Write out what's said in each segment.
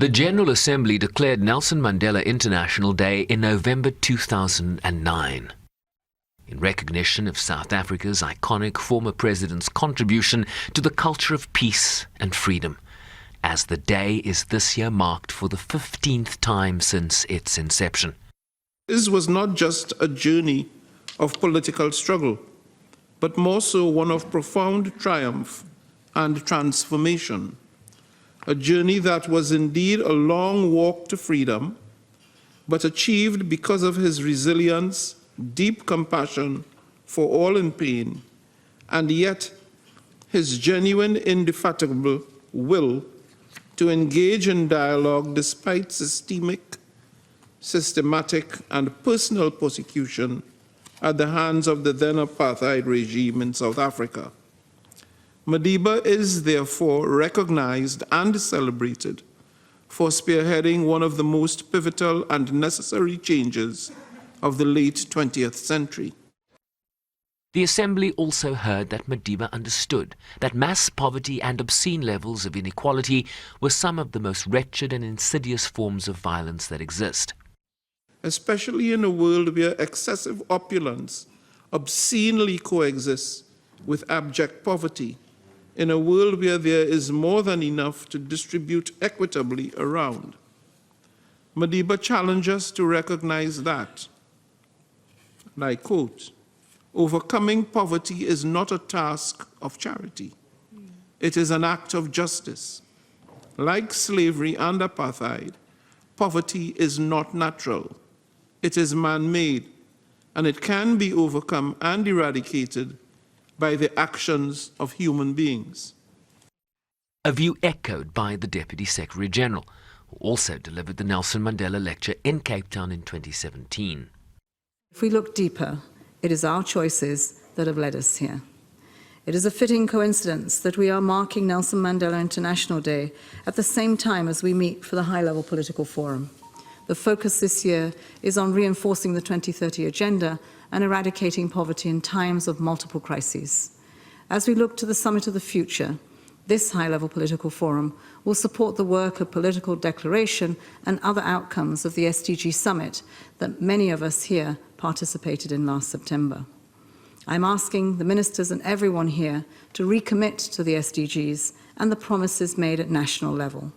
The General Assembly declared Nelson Mandela International Day in November 2009. In recognition of South Africa's iconic former president's contribution to the culture of peace and freedom, as the day is this year marked for the 15th time since its inception. This was not just a journey of political struggle, but more so one of profound triumph and transformation. A journey that was indeed a long walk to freedom, but achieved because of his resilience, deep compassion for all in pain, and yet his genuine, indefatigable will to engage in dialogue despite systematic, and personal persecution at the hands of the then apartheid regime in South Africa. Madiba is therefore recognized and celebrated for spearheading one of the most pivotal and necessary changes of the late 20th century. The Assembly also heard that Madiba understood that mass poverty and obscene levels of inequality were some of the most wretched and insidious forms of violence that exist. Especially in a world where excessive opulence obscenely coexists with abject poverty, in a world where there is more than enough to distribute equitably around. Madiba challenges us to recognize that, and I quote, "Overcoming poverty is not a task of charity. It is an act of justice. Like slavery and apartheid, poverty is not natural. It is man-made, and it can be overcome and eradicated by the actions of human beings." A view echoed by the Deputy Secretary General, who also delivered the Nelson Mandela Lecture in Cape Town in 2017. If we look deeper, it is our choices that have led us here. It is a fitting coincidence that we are marking Nelson Mandela International Day at the same time as we meet for the high-level political forum. The focus this year is on reinforcing the 2030 agenda and eradicating poverty in times of multiple crises. As we look to the Summit of the Future, this high-level political forum will support the work of political declaration and other outcomes of the SDG Summit that many of us here participated in last September. I'm asking the ministers and everyone here to recommit to the SDGs and the promises made at national level.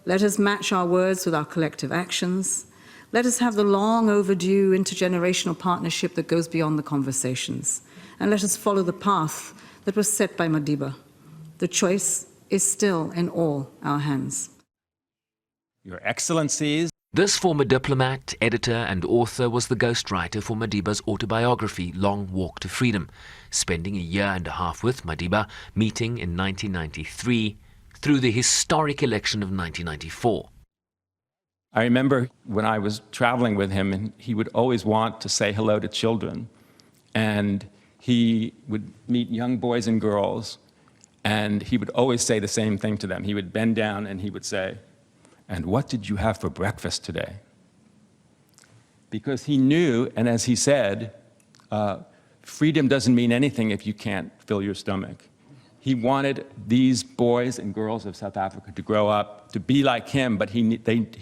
Let us match our words with our collective actions. Let us have the long overdue intergenerational partnership that goes beyond the conversations. And let us follow the path that was set by Madiba. The choice is still in all our hands. Your Excellencies. This former diplomat, editor and author was the ghostwriter for Madiba's autobiography, Long Walk to Freedom, spending a year and a half with Madiba, meeting in 1993 through the historic election of 1994. I remember when I was traveling with him, and he would always want to say hello to children. And he would meet young boys and girls, and he would always say the same thing to them. He would bend down and he would say, "And what did you have for breakfast today?" Because he knew, and as he said, freedom doesn't mean anything if you can't fill your stomach. He wanted these boys and girls of South Africa to grow up, to be like him, but he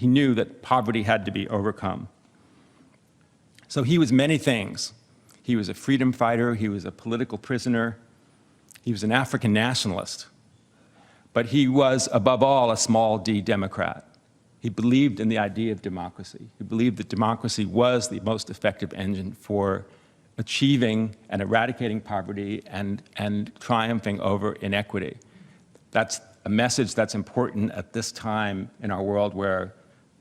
knew that poverty had to be overcome. So he was many things. He was a freedom fighter, he was a political prisoner, he was an African nationalist, but he was, above all, a small d Democrat. He believed in the idea of democracy. He believed that democracy was the most effective engine for achieving and eradicating poverty and triumphing over inequity. That's a message that's important at this time in our world where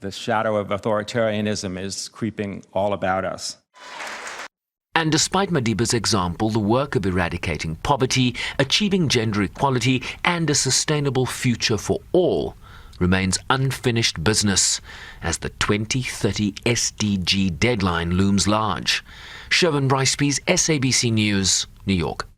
the shadow of authoritarianism is creeping all about us. And despite Madiba's example, the work of eradicating poverty, achieving gender equality, and a sustainable future for all remains unfinished business as the 2030 SDG deadline looms large. Sherwin Bryce-Pease, SABC News, New York.